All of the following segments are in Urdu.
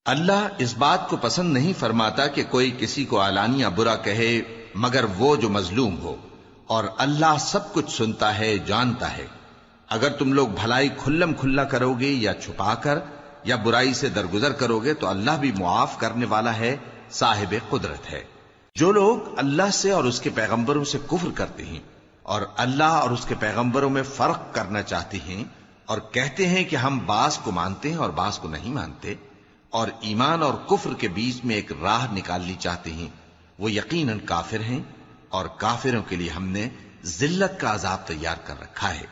اللہ اس بات کو پسند نہیں فرماتا کہ کوئی کسی کو علانیہ برا کہے مگر وہ جو مظلوم ہو، اور اللہ سب کچھ سنتا ہے، جانتا ہے۔ اگر تم لوگ بھلائی کھلم کھلا کرو گے یا چھپا کر یا برائی سے درگزر کرو گے تو اللہ بھی معاف کرنے والا ہے، صاحب قدرت ہے۔ جو لوگ اللہ سے اور اس کے پیغمبروں سے کفر کرتے ہیں اور اللہ اور اس کے پیغمبروں میں فرق کرنا چاہتے ہیں اور کہتے ہیں کہ ہم بعض کو مانتے ہیں اور بعض کو نہیں مانتے، اور ایمان اور کفر کے بیچ میں ایک راہ نکالنی چاہتے ہیں، وہ یقیناً کافر ہیں، اور کافروں کے لیے ہم نے ذلت کا عذاب تیار کر رکھا ہے۔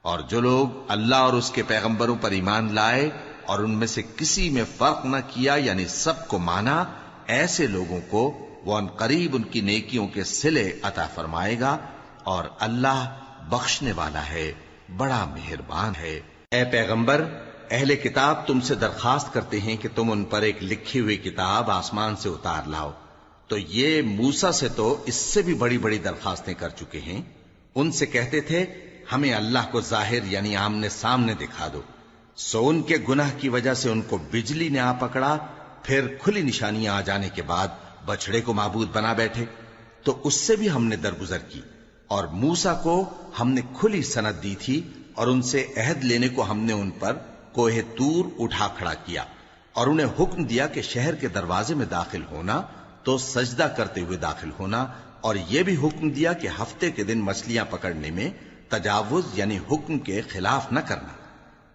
اور جو لوگ اللہ اور اس کے پیغمبروں پر ایمان لائے اور ان میں سے کسی میں فرق نہ کیا، یعنی سب کو مانا، ایسے لوگوں کو وہ ان قریب ان کی نیکیوں کے صلے عطا فرمائے گا، اور اللہ بخشنے والا ہے، بڑا مہربان ہے۔ اے پیغمبر، اہل کتاب تم سے درخواست کرتے ہیں کہ تم ان پر ایک لکھی ہوئی کتاب آسمان سے اتار لاؤ، تو یہ موسیٰ سے تو اس سے بھی بڑی بڑی درخواستیں کر چکے ہیں۔ ان سے کہتے تھے ہمیں اللہ کو ظاہر یعنی آمنے سامنے دکھا دو، سو ان کے گناہ کی وجہ سے ان کو بجلی نے آ پکڑا، پھر کھلی نشانیاں آ جانے کے بعد بچڑے کو معبود بنا بیٹھے، تو اس سے بھی ہم نے درگزر کی۔ اور موسیٰ کو ہم نے کھلی سند دی تھی، اور ان سے عہد لینے کو ہم نے ان پر کوہ طور اٹھا کھڑا کیا، اور انہیں حکم دیا کہ شہر کے دروازے میں داخل ہونا تو سجدہ کرتے ہوئے داخل ہونا، اور یہ بھی حکم دیا کہ ہفتے کے دن مچھلیاں پکڑنے میں تجاوز یعنی حکم کے خلاف نہ کرنا۔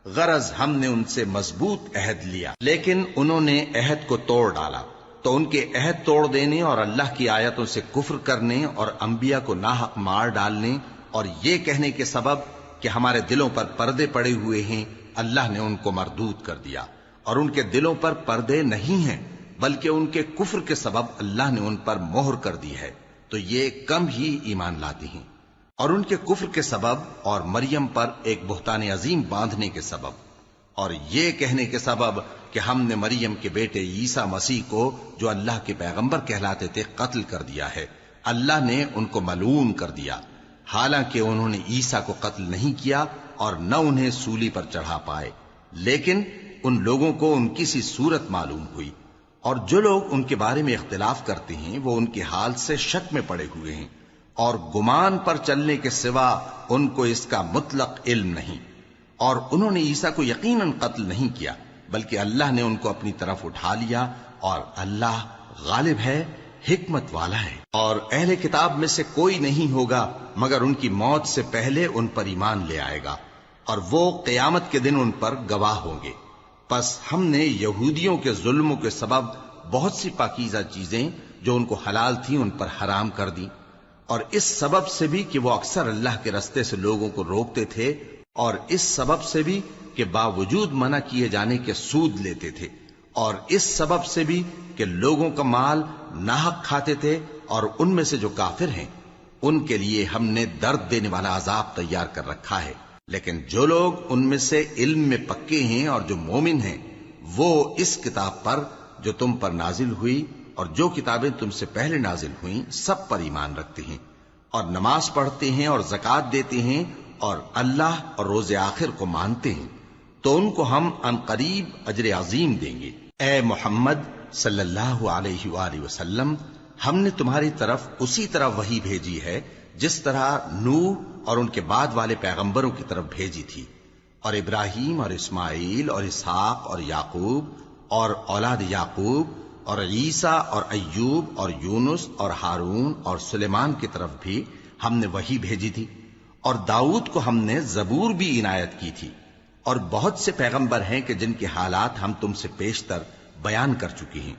غرض ہم نے ان سے مضبوط عہد لیا، لیکن انہوں نے عہد کو توڑ ڈالا، تو ان کے عہد توڑ دینے اور اللہ کی آیتوں سے کفر کرنے اور انبیاء کو ناحق مار ڈالنے اور یہ کہنے کے سبب کہ ہمارے دلوں پر پردے پڑے ہوئے ہیں، اللہ نے ان کو مردود کر دیا۔ اور ان کے دلوں پر پردے نہیں ہیں، بلکہ ان کے کفر کے سبب اللہ نے ان پر مہر کر دی ہے، تو یہ کم ہی ایمان لاتے ہیں۔ اور ان کے کفر کے سبب اور مریم پر ایک بہتان عظیم باندھنے کے سبب اور یہ کہنے کے سبب کہ ہم نے مریم کے بیٹے عیسیٰ مسیح کو جو اللہ کے پیغمبر کہلاتے تھے قتل کر دیا ہے، اللہ نے ان کو ملعون کر دیا، حالانکہ انہوں نے عیسیٰ کو قتل نہیں کیا اور نہ انہیں سولی پر چڑھا پائے، لیکن ان لوگوں کو ان کی سی صورت معلوم ہوئی۔ اور جو لوگ ان کے بارے میں اختلاف کرتے ہیں وہ ان کے حال سے شک میں پڑے ہوئے ہیں، اور گمان پر چلنے کے سوا ان کو اس کا مطلق علم نہیں۔ اور انہوں نے عیسیٰ کو یقیناً قتل نہیں کیا، بلکہ اللہ نے ان کو اپنی طرف اٹھا لیا، اور اللہ غالب ہے، حکمت والا ہے۔ اور اہل کتاب میں سے کوئی نہیں ہوگا مگر ان کی موت سے پہلے ان پر ایمان لے آئے گا، اور وہ قیامت کے دن ان پر گواہ ہوں گے۔ پس ہم نے یہودیوں کے ظلموں کے سبب بہت سی پاکیزہ چیزیں جو ان کو حلال تھیں ان پر حرام کر دی، اور اس سبب سے بھی کہ وہ اکثر اللہ کے رستے سے لوگوں کو روکتے تھے، اور اس سبب سے بھی کہ باوجود منع کیے جانے کے سود لیتے تھے، اور اس سبب سے بھی کہ لوگوں کا مال ناحق کھاتے تھے۔ اور ان میں سے جو کافر ہیں ان کے لیے ہم نے درد دینے والا عذاب تیار کر رکھا ہے، لیکن جو لوگ ان میں سے علم میں پکے ہیں اور جو مومن ہیں وہ اس کتاب پر جو تم پر نازل ہوئی اور جو کتابیں تم سے پہلے نازل ہوئیں سب پر ایمان رکھتے ہیں، اور نماز پڑھتے ہیں اور زکوٰۃ دیتے ہیں اور اللہ اور روز آخر کو مانتے ہیں، تو ان کو ہم عنقریب اجر عظیم دیں گے۔ اے محمد صلی اللہ علیہ وآلہ وسلم، ہم نے تمہاری طرف اسی طرح وحی بھیجی ہے جس طرح نوح اور ان کے بعد والے پیغمبروں کی طرف بھیجی تھی، اور ابراہیم اور اسماعیل اور اسحاق اور یعقوب اور اولاد یعقوب اور عیسیٰ اور ایوب اور یونس اور ہارون اور سلیمان کی طرف بھی ہم نے وحی بھیجی تھی، اور داؤد کو ہم نے زبور بھی عنایت کی تھی۔ اور بہت سے پیغمبر ہیں کہ جن کے حالات ہم تم سے پیشتر بیان کر چکے ہیں،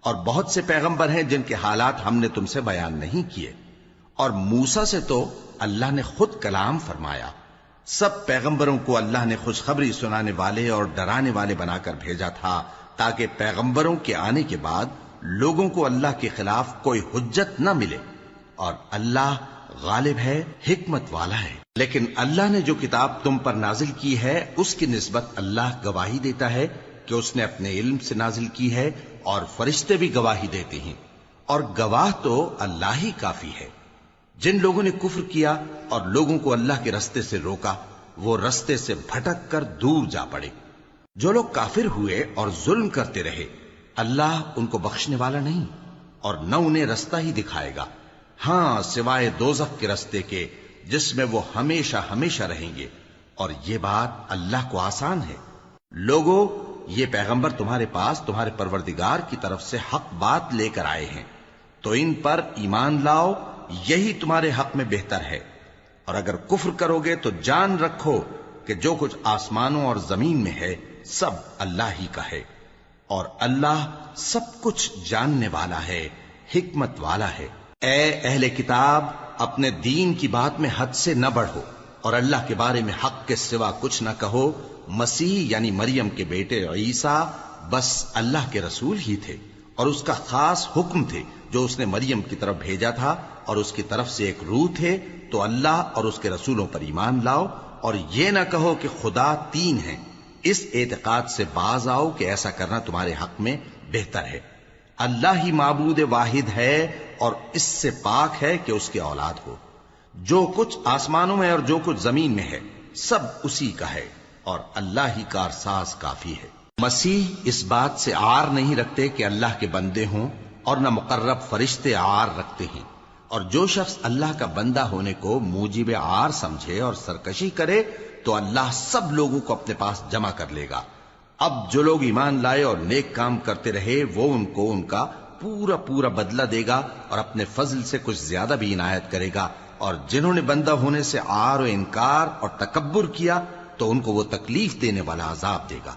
اور بہت سے پیغمبر ہیں جن کے حالات ہم نے تم سے بیان نہیں کیے۔ اور موسیٰ سے تو اللہ نے خود کلام فرمایا۔ سب پیغمبروں کو اللہ نے خوشخبری سنانے والے اور ڈرانے والے بنا کر بھیجا تھا، تاکہ پیغمبروں کے آنے کے بعد لوگوں کو اللہ کے خلاف کوئی حجت نہ ملے، اور اللہ غالب ہے، حکمت والا ہے۔ لیکن اللہ نے جو کتاب تم پر نازل کی ہے اس کی نسبت اللہ گواہی دیتا ہے کہ اس نے اپنے علم سے نازل کی ہے، اور فرشتے بھی گواہی دیتے ہیں، اور گواہ تو اللہ ہی کافی ہے۔ جن لوگوں نے کفر کیا اور لوگوں کو اللہ کے رستے سے روکا وہ رستے سے بھٹک کر دور جا پڑے۔ جو لوگ کافر ہوئے اور ظلم کرتے رہے اللہ ان کو بخشنے والا نہیں اور نہ انہیں رستہ ہی دکھائے گا، ہاں سوائے دوزخ کے رستے کے جس میں وہ ہمیشہ ہمیشہ رہیں گے، اور یہ بات اللہ کو آسان ہے۔ لوگو، یہ پیغمبر تمہارے پاس تمہارے پروردگار کی طرف سے حق بات لے کر آئے ہیں، تو ان پر ایمان لاؤ، یہی تمہارے حق میں بہتر ہے، اور اگر کفر کرو گے تو جان رکھو کہ جو کچھ آسمانوں اور زمین میں ہے سب اللہ ہی کا ہے، اور اللہ سب کچھ جاننے والا ہے، حکمت والا ہے۔ اے اہل کتاب، اپنے دین کی بات میں حد سے نہ بڑھو، اور اللہ کے بارے میں حق کے سوا کچھ نہ کہو۔ مسیح یعنی مریم کے بیٹے عیسیٰ بس اللہ کے رسول ہی تھے، اور اس کا خاص حکم تھے جو اس نے مریم کی طرف بھیجا تھا، اور اس کی طرف سے ایک روح تھے، تو اللہ اور اس کے رسولوں پر ایمان لاؤ، اور یہ نہ کہو کہ خدا تین ہیں۔ اس اعتقاد سے باز آؤ کہ ایسا کرنا تمہارے حق میں بہتر ہے۔ اللہ ہی معبود واحد ہے، اور اس سے پاک ہے کہ اس کی اولاد ہو۔ جو کچھ آسمانوں میں اور جو کچھ زمین میں ہے سب اسی کا ہے، اور اللہ ہی کارساز کافی ہے۔ مسیح اس بات سے عار نہیں رکھتے کہ اللہ کے بندے ہوں، اور نہ مقرب فرشتے عار رکھتے ہیں، اور جو شخص اللہ کا بندہ ہونے کو موجب عار سمجھے اور سرکشی کرے تو اللہ سب لوگوں کو اپنے پاس جمع کر لے گا۔ اب جو لوگ ایمان لائے اور نیک کام کرتے رہے وہ ان کو ان کا پورا پورا بدلہ دے گا، اور اپنے فضل سے کچھ زیادہ بھی عنایت کرے گا، اور جنہوں نے بندہ ہونے سے عار و انکار اور تکبر کیا تو ان کو وہ تکلیف دینے والا عذاب دے گا،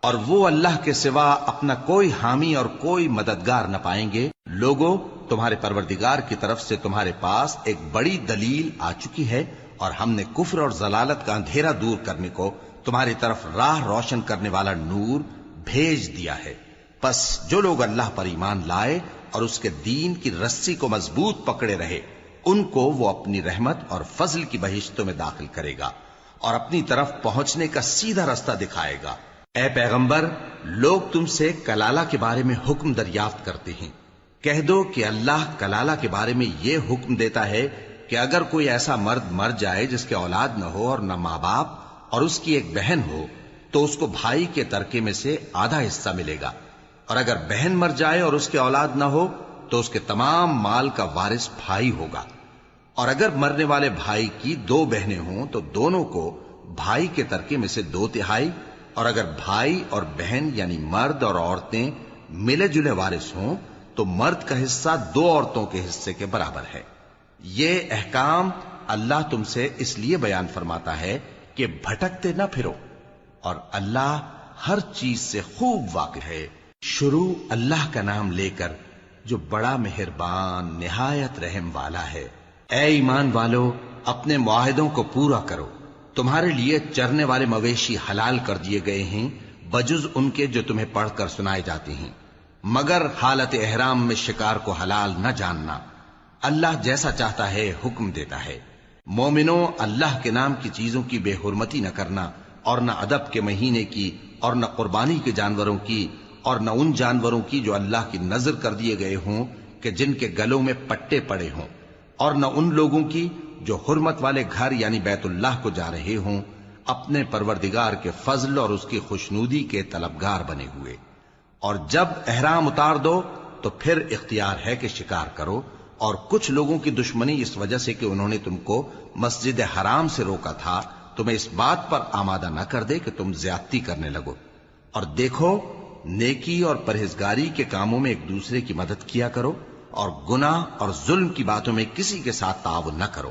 اور وہ اللہ کے سوا اپنا کوئی حامی اور کوئی مددگار نہ پائیں گے۔ لوگو، تمہارے پروردگار کی طرف سے تمہارے پاس ایک بڑی دلیل آ چکی ہے، اور ہم نے کفر اور ضلالت کا اندھیرا دور کرنے کو تمہاری طرف راہ روشن کرنے والا نور بھیج دیا ہے۔ پس جو لوگ اللہ پر ایمان لائے اور اس کے دین کی رسی کو مضبوط پکڑے رہے، ان کو وہ اپنی رحمت اور فضل کی بہشتوں میں داخل کرے گا، اور اپنی طرف پہنچنے کا سیدھا رستہ دکھائے گا۔ اے پیغمبر، لوگ تم سے کلالہ کے بارے میں حکم دریافت کرتے ہیں، کہہ دو کہ اللہ کلالہ کے بارے میں یہ حکم دیتا ہے کہ اگر کوئی ایسا مرد مر جائے جس کے اولاد نہ ہو اور نہ ماں باپ، اور اس کی ایک بہن ہو، تو اس کو بھائی کے ترکے میں سے آدھا حصہ ملے گا، اور اگر بہن مر جائے اور اس کے اولاد نہ ہو تو اس کے تمام مال کا وارث بھائی ہوگا، اور اگر مرنے والے بھائی کی دو بہنیں ہوں تو دونوں کو بھائی کے ترکے میں سے 2/3، اور اگر بھائی اور بہن یعنی مرد اور عورتیں ملے جلے وارث ہوں تو مرد کا حصہ 2 عورتوں کے حصے کے برابر ہے۔ یہ احکام اللہ تم سے اس لیے بیان فرماتا ہے کہ بھٹکتے نہ پھرو، اور اللہ ہر چیز سے خوب واقف ہے۔ شروع اللہ کا نام لے کر جو بڑا مہربان نہایت رحم والا ہے۔ اے ایمان والو، اپنے معاہدوں کو پورا کرو۔ تمہارے لیے چرنے والے مویشی حلال کر دیے گئے ہیں بجز ان کے جو تمہیں پڑھ کر سنائے جاتے ہیں، مگر حالت احرام میں شکار کو حلال نہ جاننا۔ اللہ جیسا چاہتا ہے حکم دیتا ہے۔ مومنوں، اللہ کے نام کی چیزوں کی بے حرمتی نہ کرنا، اور نہ ادب کے مہینے کی، اور نہ قربانی کے جانوروں کی، اور نہ ان جانوروں کی جو اللہ کی نذر کر دیے گئے ہوں کہ جن کے گلوں میں پٹے پڑے ہوں، اور نہ ان لوگوں کی جو حرمت والے گھر یعنی بیت اللہ کو جا رہے ہوں، اپنے پروردگار کے فضل اور اس کی خوشنودی کے طلبگار بنے ہوئے۔ اور جب احرام اتار دو تو پھر اختیار ہے کہ شکار کرو، اور کچھ لوگوں کی دشمنی اس وجہ سے کہ انہوں نے تم کو مسجد حرام سے روکا تھا تمہیں اس بات پر آمادہ نہ کر دے کہ تم زیادتی کرنے لگو۔ اور دیکھو، نیکی اور پرہیزگاری کے کاموں میں ایک دوسرے کی مدد کیا کرو، اور گناہ اور ظلم کی باتوں میں کسی کے ساتھ تعاون نہ کرو،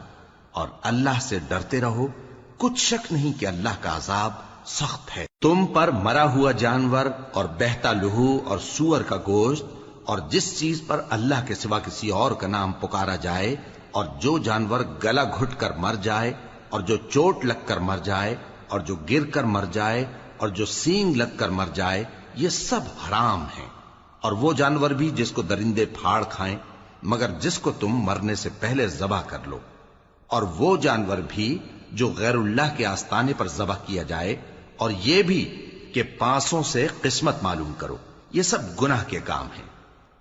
اور اللہ سے ڈرتے رہو۔ کچھ شک نہیں کہ اللہ کا عذاب سخت ہے۔ تم پر مرا ہوا جانور اور بہتا لہو اور سور کا گوشت، اور جس چیز پر اللہ کے سوا کسی اور کا نام پکارا جائے، اور جو جانور گلا گھٹ کر مر جائے، اور جو چوٹ لگ کر مر جائے، اور جو گر کر مر جائے، اور جو سینگ لگ کر مر جائے، یہ سب حرام ہیں۔ اور وہ جانور بھی جس کو درندے پھاڑ کھائیں، مگر جس کو تم مرنے سے پہلے ذبح کر لو، اور وہ جانور بھی جو غیر اللہ کے آستانے پر ذبح کیا جائے، اور یہ بھی کہ پانسوں سے قسمت معلوم کرو۔ یہ سب گناہ کے کام ہیں۔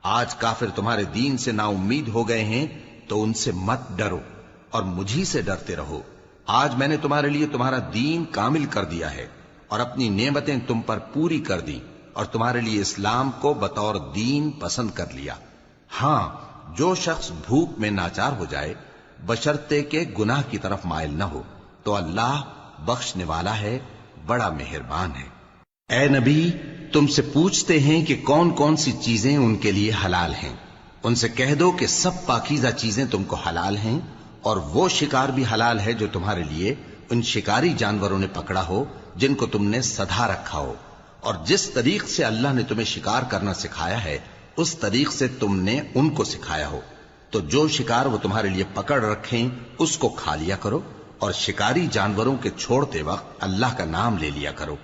آج کافر تمہارے دین سے نا امید ہو گئے ہیں تو ان سے مت ڈرو، اور مجھی سے ڈرتے رہو۔ آج میں نے تمہارے لیے تمہارا دین کامل کر دیا ہے، اور اپنی نعمتیں تم پر پوری کر دی، اور تمہارے لیے اسلام کو بطور دین پسند کر لیا۔ ہاں، جو شخص بھوک میں ناچار ہو جائے بشرطے کہ گناہ کی طرف مائل نہ ہو تو اللہ بخشنے والا ہے، بڑا مہربان ہے۔ اے نبی، تم سے پوچھتے ہیں کہ کون کون سی چیزیں ان کے لیے حلال ہیں۔ ان سے کہہ دو کہ سب پاکیزہ چیزیں تم کو حلال ہیں، اور وہ شکار بھی حلال ہے جو تمہارے لیے ان شکاری جانوروں نے پکڑا ہو جن کو تم نے سدھا رکھا ہو، اور جس طریق سے اللہ نے تمہیں شکار کرنا سکھایا ہے اس طریق سے تم نے ان کو سکھایا ہو، تو جو شکار وہ تمہارے لیے پکڑ رکھیں اس کو کھا لیا کرو، اور شکاری جانوروں کے چھوڑتے وقت اللہ کا نام لے لیا کرو،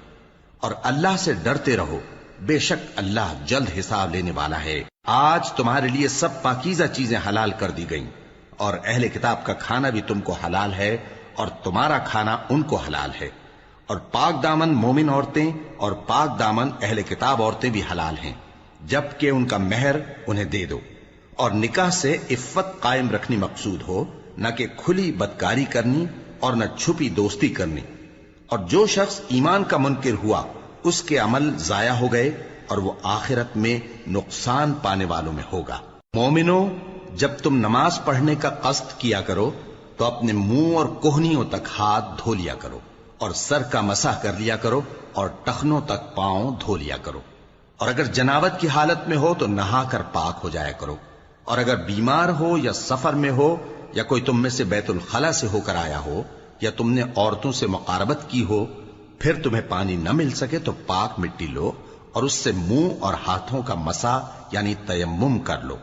اور اللہ سے ڈرتے رہو، بے شک اللہ جلد حساب لینے والا ہے۔ آج تمہارے لیے سب پاکیزہ چیزیں حلال کر دی گئیں، اور اہل کتاب کا کھانا بھی تم کو حلال ہے اور تمہارا کھانا ان کو حلال ہے، اور پاک دامن مومن عورتیں اور پاک دامن اہل کتاب عورتیں بھی حلال ہیں، جبکہ ان کا مہر انہیں دے دو، اور نکاح سے عفت قائم رکھنی مقصود ہو، نہ کہ کھلی بدکاری کرنی اور نہ چھپی دوستی کرنی۔ اور جو شخص ایمان کا منکر ہوا اس کے عمل ضائع ہو گئے اور وہ آخرت میں نقصان پانے والوں میں ہوگا۔ مومنو، جب تم نماز پڑھنے کا قصد کیا کرو تو اپنے منہ اور کوہنیوں تک ہاتھ دھو لیا کرو، اور سر کا مسح کر لیا کرو، اور ٹخنوں تک پاؤں دھو لیا کرو، اور اگر جنابت کی حالت میں ہو تو نہا کر پاک ہو جایا کرو، اور اگر بیمار ہو یا سفر میں ہو یا کوئی تم میں سے بیت الخلا سے ہو کر آیا ہو یا تم نے عورتوں سے مقاربت کی ہو، پھر تمہیں پانی نہ مل سکے تو پاک مٹی لو اور اس سے منہ اور ہاتھوں کا مسح یعنی تیمم کر لو۔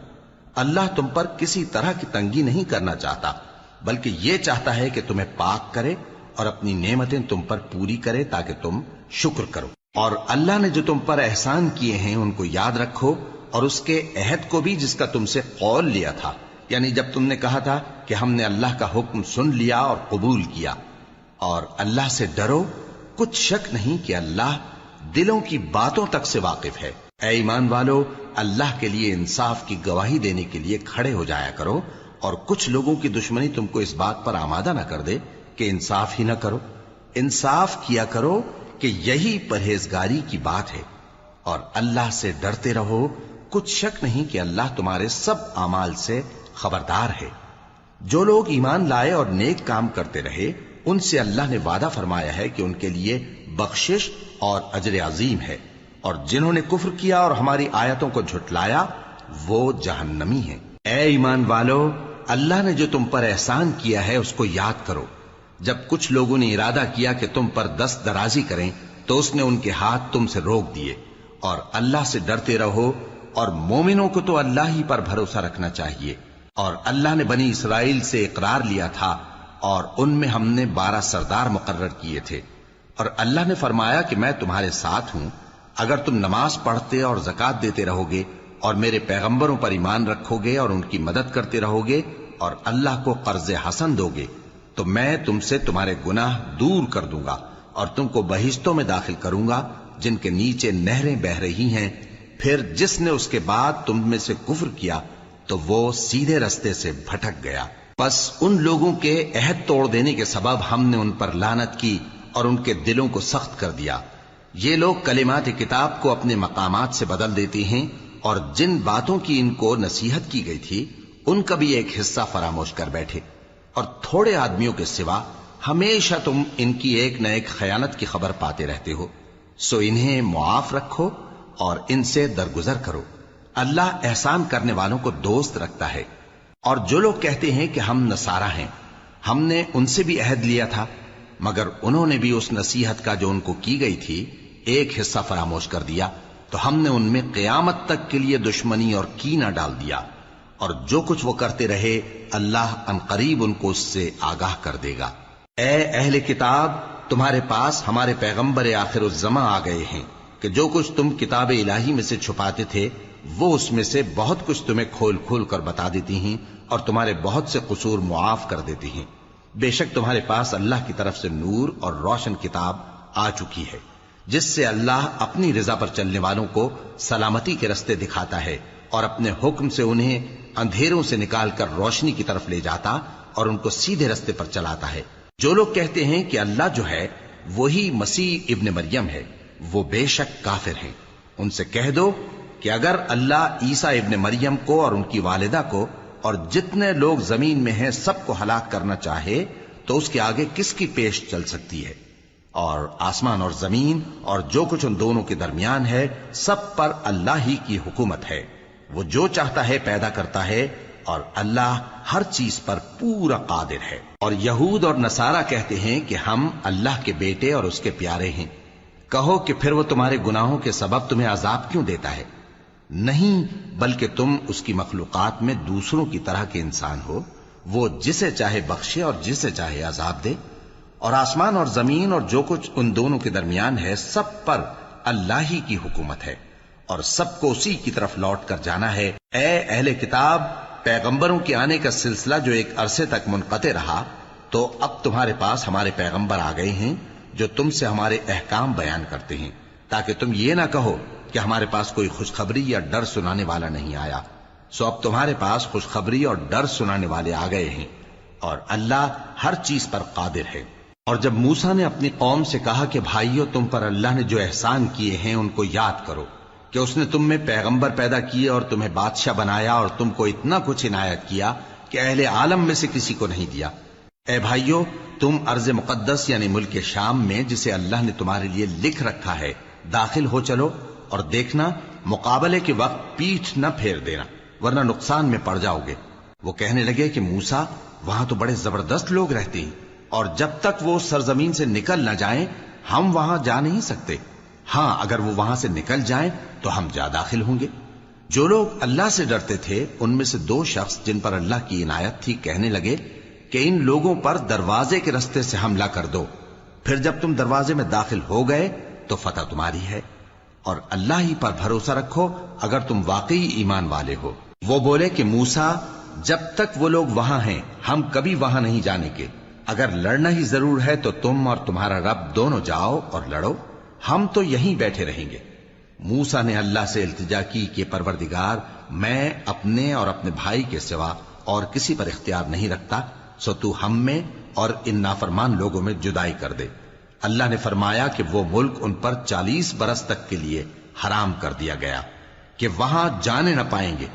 اللہ تم پر کسی طرح کی تنگی نہیں کرنا چاہتا، بلکہ یہ چاہتا ہے کہ تمہیں پاک کرے اور اپنی نعمتیں تم پر پوری کرے تاکہ تم شکر کرو۔ اور اللہ نے جو تم پر احسان کیے ہیں ان کو یاد رکھو، اور اس کے عہد کو بھی جس کا تم سے قول لیا تھا، یعنی جب تم نے کہا تھا کہ ہم نے اللہ کا حکم سن لیا اور قبول کیا۔ اور اللہ سے ڈرو، کچھ شک نہیں کہ اللہ دلوں کی باتوں تک سے واقف ہے۔ اے ایمان والو، اللہ کے لیے انصاف کی گواہی دینے کے لیے کھڑے ہو جایا کرو، اور کچھ لوگوں کی دشمنی تم کو اس بات پر آمادہ نہ کر دے کہ انصاف ہی نہ کرو۔ انصاف کیا کرو کہ یہی پرہیزگاری کی بات ہے، اور اللہ سے ڈرتے رہو، کچھ شک نہیں کہ اللہ تمہارے سب اعمال سے خبردار ہے۔ جو لوگ ایمان لائے اور نیک کام کرتے رہے ان سے اللہ نے وعدہ فرمایا ہے کہ ان کے لیے بخشش اور اجر عظیم ہے، اور جنہوں نے کفر کیا اور ہماری آیتوں کو جھٹلایا وہ جہنمی ہیں۔ اے ایمان والو، اللہ نے جو تم پر احسان کیا ہے اس کو یاد کرو۔ جب کچھ لوگوں نے ارادہ کیا کہ تم پر دست درازی کریں تو اس نے ان کے ہاتھ تم سے روک دیے، اور اللہ سے ڈرتے رہو، اور مومنوں کو تو اللہ ہی پر بھروسہ رکھنا چاہیے۔ اور اللہ نے بنی اسرائیل سے اقرار لیا تھا اور ان میں ہم نے 12 سردار مقرر کیے تھے، اور اللہ نے فرمایا کہ میں تمہارے ساتھ ہوں، اگر تم نماز پڑھتے اور زکوٰۃ دیتے رہو گے اور میرے پیغمبروں پر ایمان رکھو گے اور ان کی مدد کرتے رہو گے اور اللہ کو قرض حسن دو گے تو میں تم سے تمہارے گناہ دور کر دوں گا اور تم کو بہشتوں میں داخل کروں گا جن کے نیچے نہریں بہ رہی ہیں۔ پھر جس نے اس کے بعد تم میں سے کفر کیا تو وہ سیدھے رستے سے بھٹک گیا۔ پس ان لوگوں کے عہد توڑ دینے کے سبب ہم نے ان پر لعنت کی اور ان کے دلوں کو سخت کر دیا۔ یہ لوگ کلمات کتاب کو اپنے مقامات سے بدل دیتے ہیں، اور جن باتوں کی ان کو نصیحت کی گئی تھی ان کا بھی ایک حصہ فراموش کر بیٹھے، اور تھوڑے آدمیوں کے سوا ہمیشہ تم ان کی ایک نہ ایک خیانت کی خبر پاتے رہتے ہو، سو انہیں معاف رکھو اور ان سے درگزر کرو۔ اللہ احسان کرنے والوں کو دوست رکھتا ہے۔ اور جو لوگ کہتے ہیں کہ ہم نصارہ ہیں، ہم نے ان سے بھی عہد لیا تھا، مگر انہوں نے بھی اس نصیحت کا جو ان کو کی گئی تھی ایک حصہ فراموش کر دیا، تو ہم نے ان میں قیامت تک کے لیے دشمنی اور کینہ ڈال دیا، اور جو کچھ وہ کرتے رہے اللہ عنقریب ان کو اس سے آگاہ کر دے گا۔ اے اہل کتاب، تمہارے پاس ہمارے پیغمبر آخر الزماں آ گئے ہیں کہ جو کچھ تم کتاب الہی میں سے چھپاتے تھے وہ اس میں سے بہت کچھ تمہیں کھول کھول کر بتا دیتی ہیں اور تمہارے بہت سے قصور معاف کر دیتی ہیں۔ بے شک تمہارے پاس اللہ کی طرف سے نور اور روشن کتاب آ چکی ہے جس سے اللہ اپنی رضا پر چلنے والوں کو سلامتی کے رستے دکھاتا ہے اور اپنے حکم سے انہیں اندھیروں سے نکال کر روشنی کی طرف لے جاتا اور ان کو سیدھے رستے پر چلاتا ہے۔ جو لوگ کہتے ہیں کہ اللہ جو ہے وہی مسیح ابن مریم ہے وہ بے شک کافر ہیں۔ ان سے کہہ دو کہ اگر اللہ عیسیٰ ابن مریم کو اور ان کی والدہ کو اور جتنے لوگ زمین میں ہیں سب کو ہلاک کرنا چاہے تو اس کے آگے کس کی پیش چل سکتی ہے؟ اور آسمان اور زمین اور جو کچھ ان دونوں کے درمیان ہے سب پر اللہ ہی کی حکومت ہے. وہ جو چاہتا ہے پیدا کرتا ہے اور اللہ ہر چیز پر پورا قادر ہے. اور یہود اور نصارہ کہتے ہیں کہ ہم اللہ کے بیٹے اور اس کے پیارے ہیں. کہو کہ پھر وہ تمہارے گناہوں کے سبب تمہیں عذاب کیوں دیتا ہے؟ نہیں، بلکہ تم اس کی مخلوقات میں دوسروں کی طرح کے انسان ہو. وہ جسے چاہے بخشے اور جسے چاہے عذاب دے. اور آسمان اور زمین اور جو کچھ ان دونوں کے درمیان ہے سب پر اللہ ہی کی حکومت ہے اور سب کو اسی کی طرف لوٹ کر جانا ہے. اے اہل کتاب، پیغمبروں کے آنے کا سلسلہ جو ایک عرصے تک منقطع رہا، تو اب تمہارے پاس ہمارے پیغمبر آ گئے ہیں جو تم سے ہمارے احکام بیان کرتے ہیں، تاکہ تم یہ نہ کہو کہ ہمارے پاس کوئی خوشخبری یا ڈر سنانے والا نہیں آیا. سو اب تمہارے پاس خوشخبری اور ڈر سنانے والے آ گئے ہیں، اور اللہ ہر چیز پر قادر ہے. اور جب موسیٰ نے اپنی قوم سے کہا کہ بھائیو، تم پر اللہ نے جو احسان کیے ہیں ان کو یاد کرو، کہ اس نے تم میں پیغمبر پیدا کیے اور تمہیں بادشاہ بنایا اور تم کو اتنا کچھ عنایت کیا کہ اہل عالم میں سے کسی کو نہیں دیا. اے بھائیو، تم ارض مقدس یعنی ملک شام میں جسے اللہ نے تمہارے لیے لکھ رکھا ہے داخل ہو چلو، اور دیکھنا مقابلے کے وقت پیٹھ نہ پھیر دینا ورنہ نقصان میں پڑ جاؤ گے. وہ کہنے لگے کہ موسیٰ، وہاں تو بڑے زبردست لوگ رہتے ہیں، اور جب تک وہ سرزمین سے نکل نہ جائیں ہم وہاں جا نہیں سکتے. ہاں، اگر وہ وہاں سے نکل جائیں تو ہم جا داخل ہوں گے. جو لوگ اللہ سے ڈرتے تھے ان میں سے دو شخص جن پر اللہ کی عنایت تھی کہنے لگے کہ ان لوگوں پر دروازے کے رستے سے حملہ کر دو، پھر جب تم دروازے میں داخل ہو گئے تو فتح تمہاری ہے، اور اللہ ہی پر بھروسہ رکھو اگر تم واقعی ایمان والے ہو. وہ بولے کہ موسیٰ، جب تک وہ لوگ وہاں ہیں ہم کبھی وہاں نہیں جانے کے. اگر لڑنا ہی ضرور ہے تو تم اور تمہارا رب دونوں جاؤ اور لڑو، ہم تو یہیں بیٹھے رہیں گے. موسیٰ نے اللہ سے التجا کی کہ پروردگار، میں اپنے اور اپنے بھائی کے سوا اور کسی پر اختیار نہیں رکھتا، سو تو ہم میں اور ان نافرمان لوگوں میں جدائی کر دے. اللہ نے فرمایا کہ وہ ملک ان پر 40 برس تک کے لیے حرام کر دیا گیا کہ وہاں جانے نہ پائیں گے.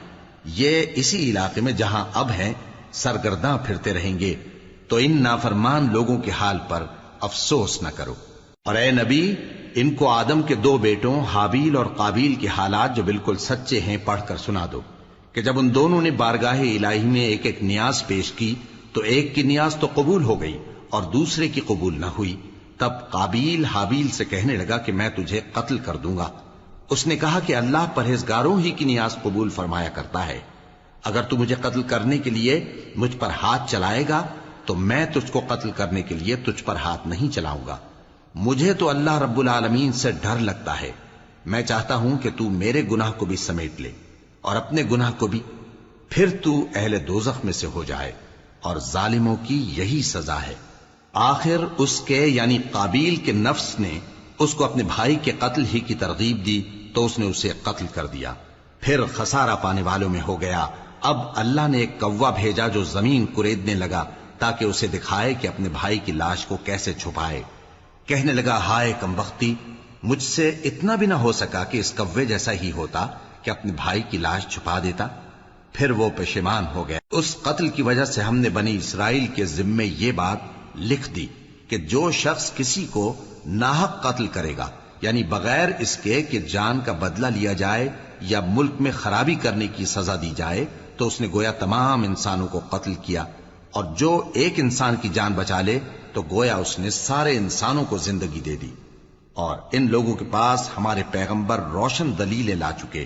یہ اسی علاقے میں جہاں اب ہیں سرگرداں پھرتے رہیں گے. تو ان نافرمان لوگوں کے حال پر افسوس نہ کرو. اور اے نبی، ان کو آدم کے 2 بیٹوں حابیل اور قابیل کے حالات جو بالکل سچے ہیں پڑھ کر سنا دو کہ جب ان دونوں نے بارگاہ الہی میں ایک ایک نیاز پیش کی تو ایک کی نیاز تو قبول ہو گئی اور دوسرے کی قبول نہ ہوئی. تب قابیل حابیل سے کہنے لگا کہ میں تجھے قتل کر دوں گا. اس نے کہا کہ اللہ پرہیزگاروں ہی کی نیاز قبول فرمایا کرتا ہے. اگر تو مجھے قتل کرنے کے لیے مجھ پر ہاتھ چلائے گا تو میں تجھ کو قتل کرنے کے لیے تجھ پر ہاتھ نہیں چلاؤں گا. مجھے تو اللہ رب العالمین سے ڈر لگتا ہے. میں چاہتا ہوں کہ تو میرے گناہ کو بھی سمیٹ لے اور اپنے گناہ کو بھی، پھر تو اہل دوزخ میں سے ہو جائے، اور ظالموں کی یہی سزا ہے. آخر اس کے یعنی قابیل کے نفس نے اس کو اپنے بھائی کے قتل ہی کی ترغیب دی تو اس نے اسے قتل کر دیا. پھر خسارہ پانے والوں میں ہو گیا. اب اللہ نے ایک کوا بھیجا جو زمین کریدنے لگا تاکہ اسے دکھائے کہ اپنے بھائی کی لاش کو کیسے چھپائے. کہنے لگا، ہائے کمبختی، مجھ سے اتنا بھی نہ ہو سکا کہ اس کوے جیسا ہی ہوتا کہ اپنے بھائی کی لاش چھپا دیتا. پھر وہ پشیمان ہو گیا. اس قتل کی وجہ سے ہم نے بنی اسرائیل کے ذمے یہ بات لکھ دی کہ جو شخص کسی کو ناحق قتل کرے گا، یعنی بغیر اس کے کہ جان کا بدلہ لیا جائے یا ملک میں خرابی کرنے کی سزا دی جائے، تو اس نے گویا تمام انسانوں کو قتل کیا. اور جو ایک انسان کی جان بچا لے تو گویا اس نے سارے انسانوں کو زندگی دے دی. اور ان لوگوں کے پاس ہمارے پیغمبر روشن دلیلیں لا چکے،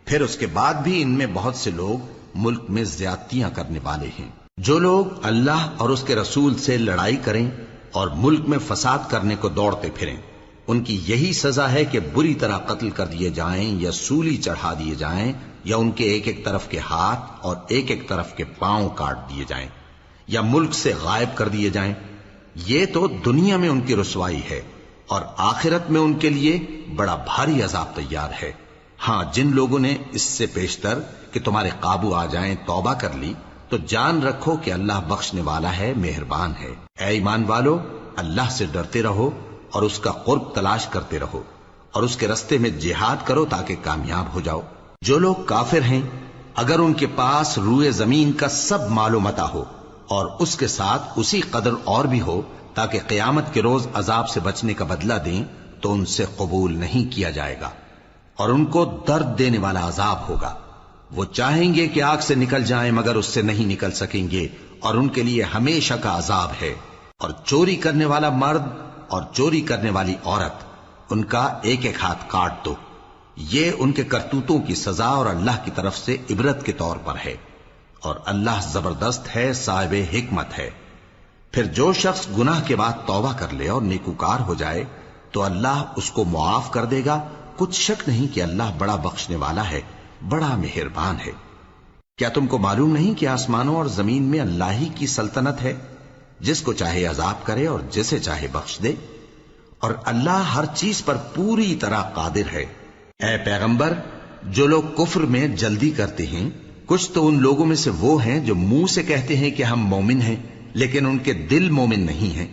پھر اس کے بعد بھی ان میں بہت سے لوگ ملک میں زیادتیاں کرنے والے ہیں. جو لوگ اللہ اور اس کے رسول سے لڑائی کریں اور ملک میں فساد کرنے کو دوڑتے پھریں، ان کی یہی سزا ہے کہ بری طرح قتل کر دیے جائیں یا سولی چڑھا دیے جائیں یا ان کے ایک ایک طرف کے ہاتھ اور ایک ایک طرف کے پاؤں کاٹ دیے جائیں یا ملک سے غائب کر دیے جائیں. یہ تو دنیا میں ان کی رسوائی ہے اور آخرت میں ان کے لیے بڑا بھاری عذاب تیار ہے. ہاں، جن لوگوں نے اس سے پیشتر کہ تمہارے قابو آ جائیں توبہ کر لی تو جان رکھو کہ اللہ بخشنے والا ہے، مہربان ہے. اے ایمان والو، اللہ سے ڈرتے رہو اور اس کا قرب تلاش کرتے رہو اور اس کے رستے میں جہاد کرو تاکہ کامیاب ہو جاؤ۔ جو لوگ کافر ہیں اگر ان کے پاس روئے زمین کا سب مال و متاع ہو اور اس کے ساتھ اسی قدر اور بھی ہو تاکہ قیامت کے روز عذاب سے بچنے کا بدلہ دیں تو ان سے قبول نہیں کیا جائے گا، اور ان کو درد دینے والا عذاب ہوگا۔ وہ چاہیں گے کہ آگ سے نکل جائیں مگر اس سے نہیں نکل سکیں گے، اور ان کے لیے ہمیشہ کا عذاب ہے۔ اور چوری کرنے والا مرد اور چوری کرنے والی عورت، ان کا ایک ایک ہاتھ کاٹ دو، یہ ان کے کرتوتوں کی سزا اور اللہ کی طرف سے عبرت کے طور پر ہے، اور اللہ زبردست ہے، صاحب حکمت ہے۔ پھر جو شخص گناہ کے بعد توبہ کر لے اور نیکوکار ہو جائے تو اللہ اس کو معاف کر دے گا، کچھ شک نہیں کہ اللہ بڑا بخشنے والا ہے، بڑا مہربان ہے۔ کیا تم کو معلوم نہیں کہ آسمانوں اور زمین میں اللہ ہی کی سلطنت ہے، جس کو چاہے عذاب کرے اور جسے چاہے بخش دے، اور اللہ ہر چیز پر پوری طرح قادر ہے۔ اے پیغمبر، جو لوگ کفر میں جلدی کرتے ہیں، کچھ تو ان لوگوں میں سے وہ ہیں جو منہ سے کہتے ہیں کہ ہم مومن ہیں لیکن ان کے دل مومن نہیں ہیں،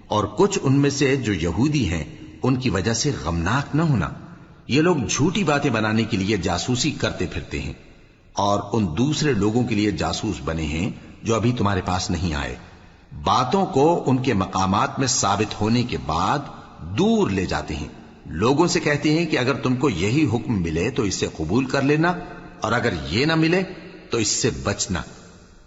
اور کچھ ان میں سے جو یہودی ہیں ان کی وجہ سے غمناک نہ ہونا۔ یہ لوگ جھوٹی باتیں بنانے کے لیے جاسوسی کرتے پھرتے ہیں، اور ان دوسرے لوگوں کے لیے جاسوس بنے ہیں جو ابھی تمہارے پاس نہیں آئے۔ باتوں کو ان کے مقامات میں ثابت ہونے کے بعد دور لے جاتے ہیں، لوگوں سے کہتے ہیں کہ اگر تم کو یہی حکم ملے تو اسے قبول کر لینا، اور اگر یہ نہ ملے تو اس سے بچنا،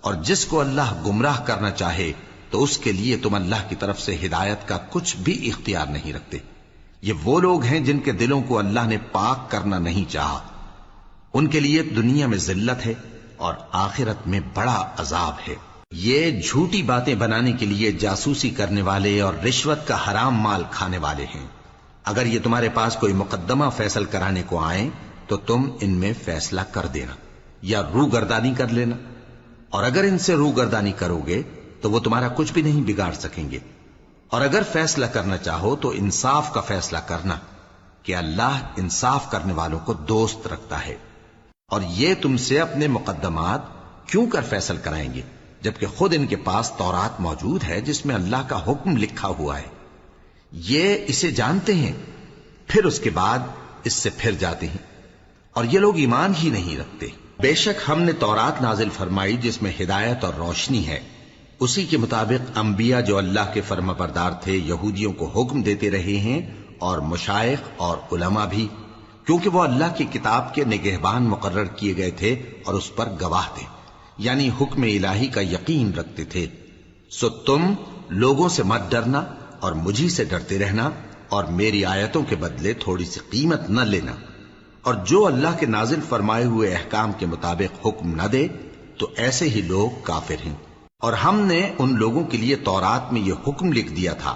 اور جس کو اللہ گمراہ کرنا چاہے تو اس کے لیے تم اللہ کی طرف سے ہدایت کا کچھ بھی اختیار نہیں رکھتے۔ یہ وہ لوگ ہیں جن کے دلوں کو اللہ نے پاک کرنا نہیں چاہا، ان کے لیے دنیا میں ذلت ہے اور آخرت میں بڑا عذاب ہے۔ یہ جھوٹی باتیں بنانے کے لیے جاسوسی کرنے والے اور رشوت کا حرام مال کھانے والے ہیں۔ اگر یہ تمہارے پاس کوئی مقدمہ فیصل کرانے کو آئیں تو تم ان میں فیصلہ کر دینا یا روگردانی کر لینا، اور اگر ان سے روگردانی کرو گے تو وہ تمہارا کچھ بھی نہیں بگاڑ سکیں گے، اور اگر فیصلہ کرنا چاہو تو انصاف کا فیصلہ کرنا کہ اللہ انصاف کرنے والوں کو دوست رکھتا ہے۔ اور یہ تم سے اپنے مقدمات کیوں کر فیصل کرائیں گے جبکہ خود ان کے پاس تورات موجود ہے جس میں اللہ کا حکم لکھا ہوا ہے۔ یہ اسے جانتے ہیں پھر اس کے بعد اس سے پھر جاتے ہیں، اور یہ لوگ ایمان ہی نہیں رکھتے۔ بے شک ہم نے تورات نازل فرمائی جس میں ہدایت اور روشنی ہے، اسی کے مطابق انبیاء جو اللہ کے فرما بردار تھے یہودیوں کو حکم دیتے رہے ہیں، اور مشائخ اور علماء بھی، کیونکہ وہ اللہ کی کتاب کے نگہبان مقرر کیے گئے تھے اور اس پر گواہ تھے، یعنی حکم الہی کا یقین رکھتے تھے۔ سو تم لوگوں سے مت ڈرنا اور مجھی سے ڈرتے رہنا، اور میری آیتوں کے بدلے تھوڑی سی قیمت نہ لینا، اور جو اللہ کے نازل فرمائے ہوئے احکام کے مطابق حکم نہ دے تو ایسے ہی لوگ کافر ہیں۔ اور ہم نے ان لوگوں کے لیے تورات میں یہ حکم لکھ دیا تھا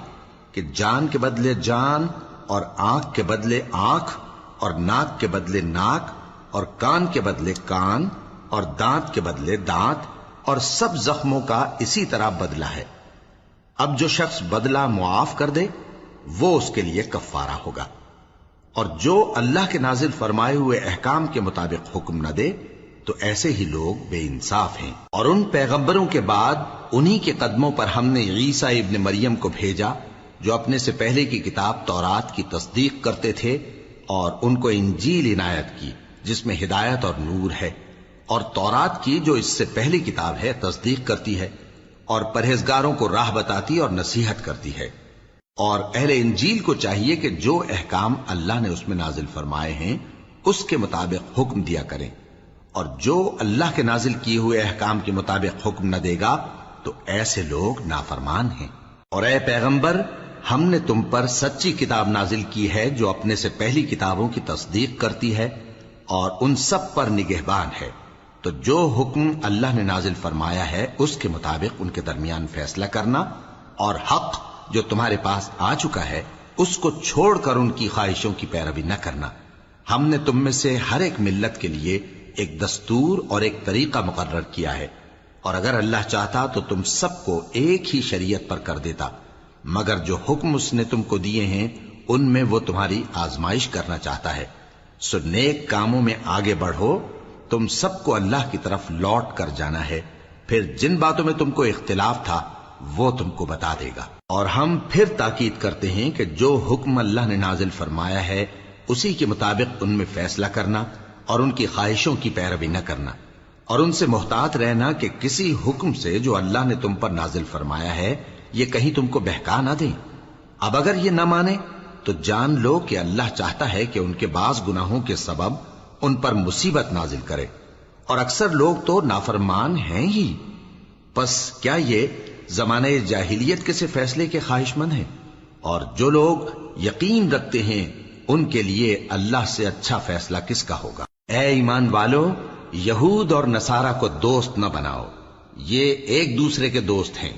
کہ جان کے بدلے جان، اور آنکھ کے بدلے آنکھ، اور ناک کے بدلے ناک، اور کان کے بدلے کان، اور دانت کے بدلے دانت، اور سب زخموں کا اسی طرح بدلہ ہے۔ اب جو شخص بدلہ معاف کر دے وہ اس کے لیے کفارہ ہوگا، اور جو اللہ کے نازل فرمائے ہوئے احکام کے مطابق حکم نہ دے تو ایسے ہی لوگ بے انصاف ہیں۔ اور ان پیغمبروں کے بعد انہی کے قدموں پر ہم نے عیسیٰ ابن مریم کو بھیجا جو اپنے سے پہلے کی کتاب تورات کی تصدیق کرتے تھے، اور ان کو انجیل عنایت کی جس میں ہدایت اور نور ہے، اور تورات کی جو اس سے پہلی کتاب ہے تصدیق کرتی ہے، اور پرہیزگاروں کو راہ بتاتی اور نصیحت کرتی ہے۔ اور اہل انجیل کو چاہیے کہ جو احکام اللہ نے اس میں نازل فرمائے ہیں اس کے مطابق حکم دیا کریں، اور جو اللہ کے نازل کیے ہوئے احکام کے مطابق حکم نہ دے گا تو ایسے لوگ نافرمان ہیں۔ اور اے پیغمبر، ہم نے تم پر سچی کتاب نازل کی ہے جو اپنے سے پہلی کتابوں کی تصدیق کرتی ہے اور ان سب پر نگہبان ہے، تو جو حکم اللہ نے نازل فرمایا ہے اس کے مطابق ان کے درمیان فیصلہ کرنا، اور حق جو تمہارے پاس آ چکا ہے اس کو چھوڑ کر ان کی خواہشوں کی پیروی نہ کرنا۔ ہم نے تم میں سے ہر ایک ملت کے لیے ایک دستور اور ایک طریقہ مقرر کیا ہے، اور اگر اللہ چاہتا تو تم سب کو ایک ہی شریعت پر کر دیتا، مگر جو حکم اس نے تم کو دیے ہیں ان میں وہ تمہاری آزمائش کرنا چاہتا ہے۔ سو نیک کاموں میں آگے بڑھو، تم سب کو اللہ کی طرف لوٹ کر جانا ہے، پھر جن باتوں میں تم کو اختلاف تھا وہ تم کو بتا دے گا۔ اور ہم پھر تاکید کرتے ہیں کہ جو حکم اللہ نے نازل فرمایا ہے اسی کے مطابق ان میں فیصلہ کرنا اور ان کی خواہشوں کی پیروی نہ کرنا، اور ان سے محتاط رہنا کہ کسی حکم سے جو اللہ نے تم پر نازل فرمایا ہے یہ کہیں تم کو بہکا نہ دیں۔ اب اگر یہ نہ مانے تو جان لو کہ اللہ چاہتا ہے کہ ان کے بعض گناہوں کے سبب ان پر مصیبت نازل کرے، اور اکثر لوگ تو نافرمان ہیں ہی۔ پس کیا یہ زمانہ جاہلیت کے سے فیصلے کے خواہش مند ہیں؟ اور جو لوگ یقین رکھتے ہیں ان کے لیے اللہ سے اچھا فیصلہ کس کا ہوگا؟ اے ایمان والو، یہود اور نصارہ کو دوست نہ بناؤ، یہ ایک دوسرے کے دوست ہیں،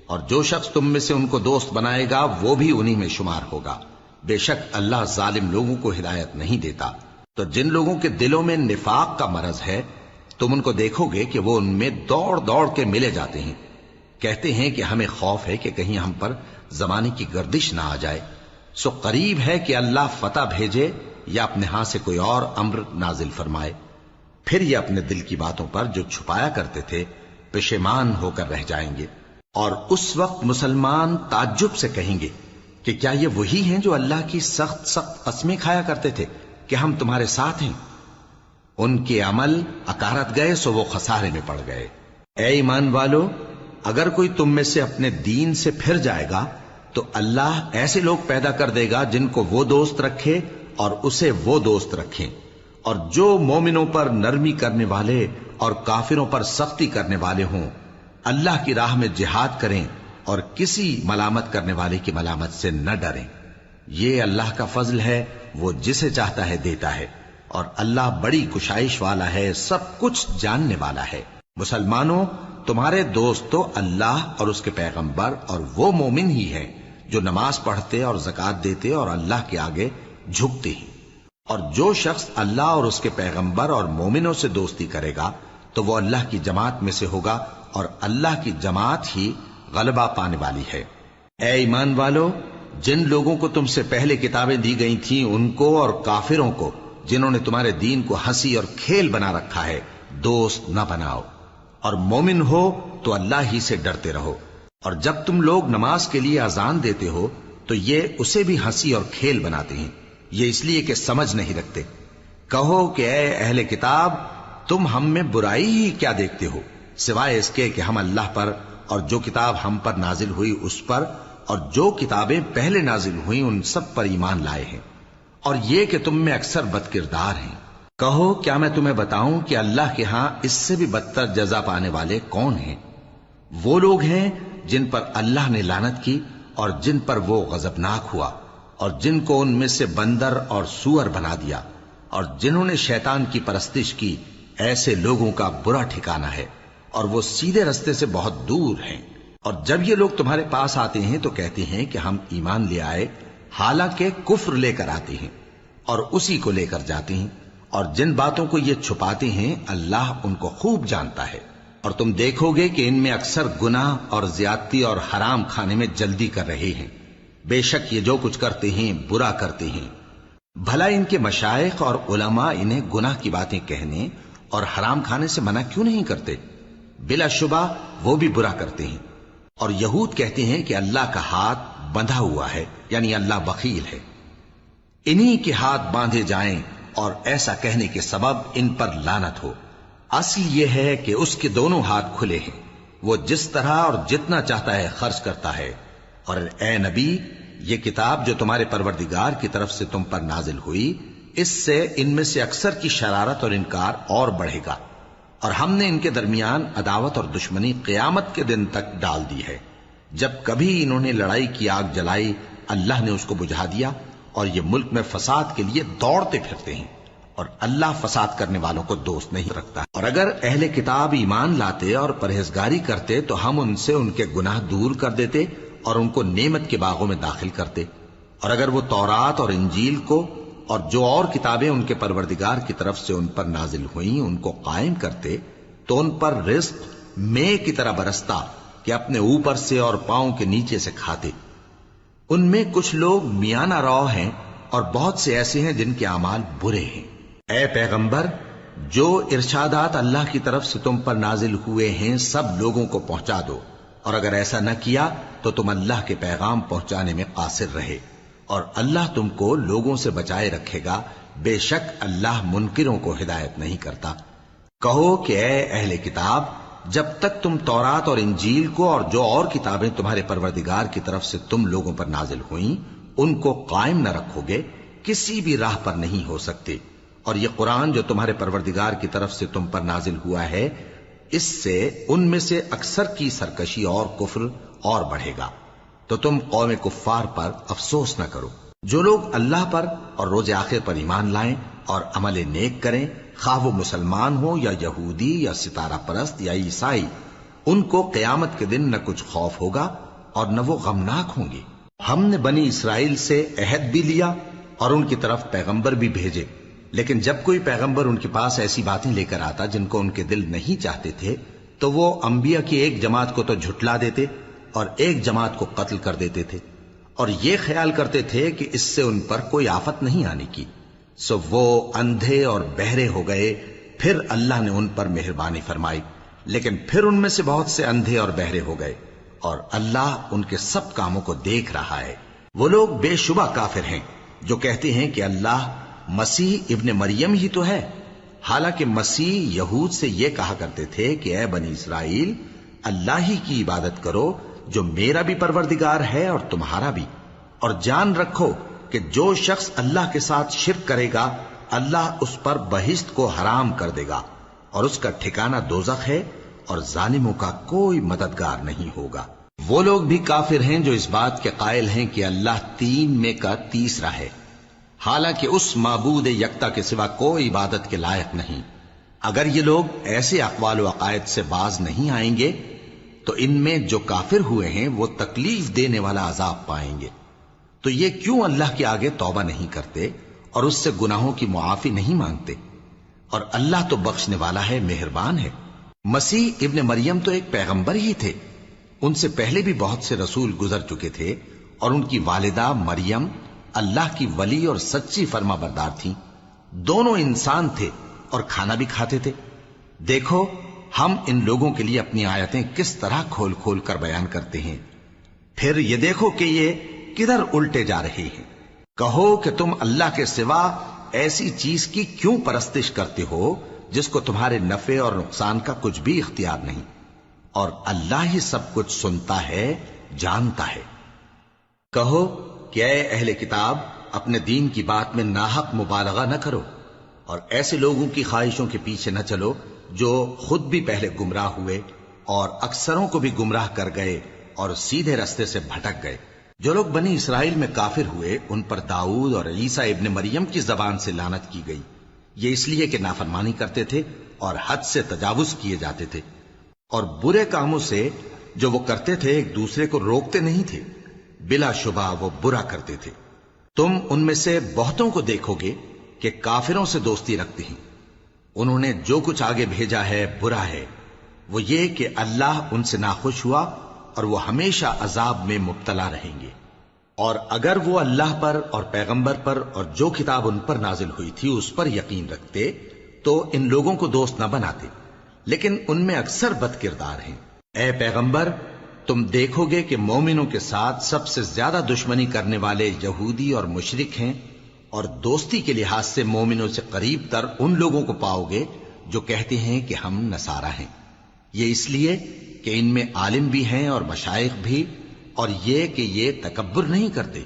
اور جو شخص تم میں سے ان کو دوست بنائے گا وہ بھی انہی میں شمار ہوگا۔ بے شک اللہ ظالم لوگوں کو ہدایت نہیں دیتا۔ تو جن لوگوں کے دلوں میں نفاق کا مرض ہے تم ان کو دیکھو گے کہ وہ ان میں دوڑ دوڑ کے ملے جاتے ہیں، کہتے ہیں کہ ہمیں خوف ہے کہ کہیں ہم پر زمانے کی گردش نہ آ جائے، سو قریب ہے کہ اللہ فتح بھیجے یا اپنے ہاں سے کوئی اور امر نازل فرمائے، پھر یہ اپنے دل کی باتوں پر جو چھپایا کرتے تھے پشیمان ہو کر رہ جائیں گے۔ اور اس وقت مسلمان تعجب سے کہیں گے کہ کیا یہ وہی ہیں جو اللہ کی سخت سخت قسمیں کھایا کرتے تھے کہ ہم تمہارے ساتھ ہیں؟ ان کے عمل اکارت گئے سو وہ خسارے میں پڑ گئے۔ اے ایمان والو، اگر کوئی تم میں سے اپنے دین سے پھر جائے گا تو اللہ ایسے لوگ پیدا کر دے گا جن کو وہ دوست رکھے اور اسے وہ دوست رکھیں، اور جو مومنوں پر نرمی کرنے والے اور کافروں پر سختی کرنے والے ہوں، اللہ کی راہ میں جہاد کریں اور کسی ملامت کرنے والے کی ملامت سے نہ ڈریں۔ یہ اللہ کا فضل ہے، وہ جسے چاہتا ہے دیتا ہے، اور اللہ بڑی کشائش والا ہے، سب کچھ جاننے والا ہے۔ مسلمانوں، تمہارے دوست تو اللہ اور اس کے پیغمبر اور وہ مومن ہی ہیں جو نماز پڑھتے اور زکوٰۃ دیتے اور اللہ کے آگے جھکتے ہیں۔ اور جو شخص اللہ اور اس کے پیغمبر اور مومنوں سے دوستی کرے گا تو وہ اللہ کی جماعت میں سے ہوگا، اور اللہ کی جماعت ہی غلبہ پانے والی ہے۔ اے ایمان والو، جن لوگوں کو تم سے پہلے کتابیں دی گئی تھیں ان کو اور کافروں کو جنہوں نے تمہارے دین کو ہنسی اور کھیل بنا رکھا ہے دوست نہ بناؤ، اور مومن ہو تو اللہ ہی سے ڈرتے رہو۔ اور جب تم لوگ نماز کے لیے اذان دیتے ہو تو یہ اسے بھی ہنسی اور کھیل بناتے ہیں، یہ اس لیے کہ سمجھ نہیں رکھتے۔ کہو کہ اے اہل کتاب، تم ہم میں برائی ہی کیا دیکھتے ہو، سوائے اس کے کہ ہم اللہ پر اور جو کتاب ہم پر نازل ہوئی اس پر اور جو کتابیں پہلے نازل ہوئیں ان سب پر ایمان لائے ہیں، اور یہ کہ تم میں اکثر بد کردار ہیں۔ کہو کیا میں تمہیں بتاؤں کہ اللہ کے ہاں اس سے بھی بدتر جزا پانے والے کون ہیں؟ وہ لوگ ہیں جن پر اللہ نے لعنت کی اور جن پر وہ غضبناک ہوا، اور جن کو ان میں سے بندر اور سور بنا دیا، اور جنہوں نے شیطان کی پرستش کی، ایسے لوگوں کا برا ٹھکانہ ہے، اور وہ سیدھے رستے سے بہت دور ہیں۔ اور جب یہ لوگ تمہارے پاس آتے ہیں تو کہتے ہیں کہ ہم ایمان لے آئے، حالانکہ کفر لے کر آتے ہیں اور اسی کو لے کر جاتے ہیں، اور جن باتوں کو یہ چھپاتے ہیں اللہ ان کو خوب جانتا ہے۔ اور تم دیکھو گے کہ ان میں اکثر گناہ اور زیادتی اور حرام کھانے میں جلدی کر رہے ہیں، بے شک یہ جو کچھ کرتے ہیں برا کرتے ہیں۔ بھلا ان کے مشائخ اور علماء انہیں گناہ کی باتیں کہنے اور حرام کھانے سے منع کیوں نہیں کرتے؟ بلا شبہ وہ بھی برا کرتے ہیں۔ اور یہود کہتے ہیں کہ اللہ کا ہاتھ بندھا ہوا ہے، یعنی اللہ بخیل ہے، انہی کے ہاتھ باندھے جائیں، اور ایسا کہنے کے سبب ان پر لعنت ہو۔ اصل یہ ہے کہ اس کے دونوں ہاتھ کھلے ہیں، وہ جس طرح اور جتنا چاہتا ہے خرچ کرتا ہے۔ اور اے نبی، یہ کتاب جو تمہارے پروردگار کی طرف سے تم پر نازل ہوئی، اس سے ان میں سے اکثر کی شرارت اور انکار اور بڑھے گا، اور ہم نے ان کے درمیان عداوت اور دشمنی قیامت کے دن تک ڈال دی ہے۔ جب کبھی انہوں نے لڑائی کی آگ جلائی اللہ نے اس کو بجھا دیا، اور یہ ملک میں فساد کے لیے دوڑتے پھرتے ہیں، اور اللہ فساد کرنے والوں کو دوست نہیں رکھتا۔ اور اگر اہل کتاب ایمان لاتے اور پرہیزگاری کرتے تو ہم ان سے ان کے گناہ دور کر دیتے اور ان کو نعمت کے باغوں میں داخل کرتے۔ اور اگر وہ تورات اور انجیل کو اور جو اور کتابیں ان کے پروردگار کی طرف سے ان پر نازل ہوئیں ان کو قائم کرتے تو ان پر رزق مے کی طرح برستا کہ اپنے اوپر سے اور پاؤں کے نیچے سے کھاتے۔ ان میں کچھ لوگ میانہ رو ہیں اور بہت سے ایسے ہیں جن کے اعمال برے ہیں۔ اے پیغمبر، جو ارشادات اللہ کی طرف سے تم پر نازل ہوئے ہیں سب لوگوں کو پہنچا دو، اور اگر ایسا نہ کیا تو تم اللہ کے پیغام پہنچانے میں قاصر رہے، اور اللہ تم کو لوگوں سے بچائے رکھے گا، بے شک اللہ منکروں کو ہدایت نہیں کرتا۔ کہو کہ اے اہل کتاب، جب تک تم تورات اور انجیل کو اور جو اور کتابیں تمہارے پروردگار کی طرف سے تم لوگوں پر نازل ہوئیں ان کو قائم نہ رکھو گے، کسی بھی راہ پر نہیں ہو سکتے۔ اور یہ قرآن جو تمہارے پروردگار کی طرف سے تم پر نازل ہوا ہے، اس سے ان میں سے اکثر کی سرکشی اور کفر اور بڑھے گا، تو تم قوم کفار پر افسوس نہ کرو۔ جو لوگ اللہ پر اور روز آخر پر ایمان لائیں اور عمل نیک کریں، خواہ وہ مسلمان ہو یا یہودی یا ستارہ پرست یا عیسائی، ان کو قیامت کے دن نہ کچھ خوف ہوگا اور نہ وہ غمناک ہوں گے۔ ہم نے بنی اسرائیل سے عہد بھی لیا اور ان کی طرف پیغمبر بھی بھیجے، لیکن جب کوئی پیغمبر ان کے پاس ایسی باتیں لے کر آتا جن کو ان کے دل نہیں چاہتے تھے، تو وہ انبیاء کی ایک جماعت کو تو جھٹلا دیتے اور ایک جماعت کو قتل کر دیتے تھے، اور یہ خیال کرتے تھے کہ اس سے ان پر کوئی آفت نہیں آنے کی، سو وہ اندھے اور بہرے ہو گئے۔ پھر اللہ نے ان پر مہربانی فرمائی، لیکن پھر ان میں سے بہت سے اندھے اور بہرے ہو گئے، اور اللہ ان کے سب کاموں کو دیکھ رہا ہے۔ وہ لوگ بے شبہ کافر ہیں جو کہتے ہیں کہ اللہ مسیح ابن مریم ہی تو ہے، حالانکہ مسیح یہود سے یہ کہا کرتے تھے کہ اے بنی اسرائیل، اللہ ہی کی عبادت کرو جو میرا بھی پروردگار ہے اور تمہارا بھی، اور جان رکھو کہ جو شخص اللہ کے ساتھ شرک کرے گا اللہ اس پر بہشت کو حرام کر دے گا، اور اس کا ٹھکانہ دوزخ ہے، اور ظالموں کا کوئی مددگار نہیں ہوگا۔ وہ لوگ بھی کافر ہیں جو اس بات کے قائل ہیں کہ اللہ تین میں کا تیسرا ہے، حالانکہ اس معبود یکتا کے سوا کوئی عبادت کے لائق نہیں۔ اگر یہ لوگ ایسے اقوال و عقائد سے باز نہیں آئیں گے تو ان میں جو کافر ہوئے ہیں وہ تکلیف دینے والا عذاب پائیں گے۔ تو یہ کیوں اللہ کے آگے توبہ نہیں کرتے اور اس سے گناہوں کی معافی نہیں مانگتے؟ اور اللہ تو بخشنے والا ہے، مہربان ہے۔ مسیح ابن مریم تو ایک پیغمبر ہی تھے، ان سے پہلے بھی بہت سے رسول گزر چکے تھے، اور ان کی والدہ مریم اللہ کی ولی اور سچی فرما بردار تھیں۔ دونوں انسان تھے اور کھانا بھی کھاتے تھے۔ دیکھو ہم ان لوگوں کے لیے اپنی آیتیں کس طرح کھول کھول کر بیان کرتے ہیں، پھر یہ دیکھو کہ یہ کدھر الٹے جا رہے ہیں۔ کہو کہ تم اللہ کے سوا ایسی چیز کی کیوں پرستش کرتے ہو جس کو تمہارے نفع اور نقصان کا کچھ بھی اختیار نہیں، اور اللہ ہی سب کچھ سنتا ہے، جانتا ہے۔ کہو کہ اے اہل کتاب، اپنے دین کی بات میں ناحق مبالغہ نہ کرو، اور ایسے لوگوں کی خواہشوں کے پیچھے نہ چلو جو خود بھی پہلے گمراہ ہوئے اور اکثروں کو بھی گمراہ کر گئے اور سیدھے رستے سے بھٹک گئے۔ جو لوگ بنی اسرائیل میں کافر ہوئے ان پر داؤد اور عیسیٰ ابن مریم کی زبان سے لعنت کی گئی، یہ اس لیے کہ نافرمانی کرتے تھے اور حد سے تجاوز کیے جاتے تھے، اور برے کاموں سے جو وہ کرتے تھے ایک دوسرے کو روکتے نہیں تھے، بلا شبہ وہ برا کرتے تھے۔ تم ان میں سے بہتوں کو دیکھو گے کہ کافروں سے دوستی رکھتے ہیں، انہوں نے جو کچھ آگے بھیجا ہے برا ہے، وہ یہ کہ اللہ ان سے ناخوش ہوا اور وہ ہمیشہ عذاب میں مبتلا رہیں گے۔ اور اگر وہ اللہ پر اور پیغمبر پر اور جو کتاب ان پر نازل ہوئی تھی اس پر یقین رکھتے تو ان لوگوں کو دوست نہ بناتے، لیکن ان میں اکثر بد کردار ہیں۔ اے پیغمبر، تم دیکھو گے کہ مومنوں کے ساتھ سب سے زیادہ دشمنی کرنے والے یہودی اور مشرک ہیں، اور دوستی کے لحاظ سے مومنوں سے قریب تر ان لوگوں کو پاؤ گے جو کہتے ہیں کہ ہم نصارہ ہیں۔ یہ اس لیے کہ ان میں عالم بھی ہیں اور مشائخ بھی، اور یہ کہ یہ تکبر نہیں کرتے۔